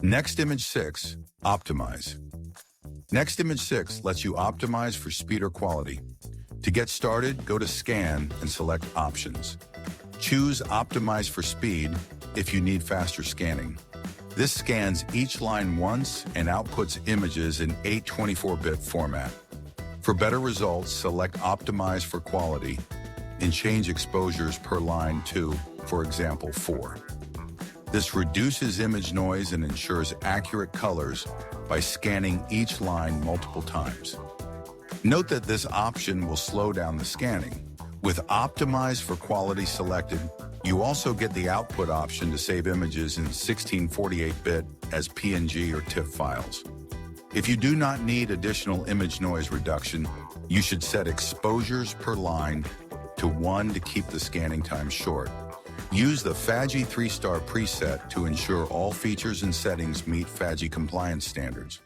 Nextimage 6, Optimize. Nextimage 6 lets you optimize for speed or quality. To get started, go to Scan and select Options. Choose Optimize for speed if you need faster scanning. This scans each line once and outputs images in 824-bit format. For better results, select Optimize for quality and change exposures per line to, for example, 4. This reduces image noise and ensures accurate colors by scanning each line multiple times. Note that this option will slow down the scanning. With Optimize for quality selected, you also get the output option to save images in 1648-bit as PNG or TIFF files. If you do not need additional image noise reduction, you should set exposures per line to 1 to keep the scanning time short. Use the FAGI 3-star preset to ensure all features and settings meet FAGI compliance standards.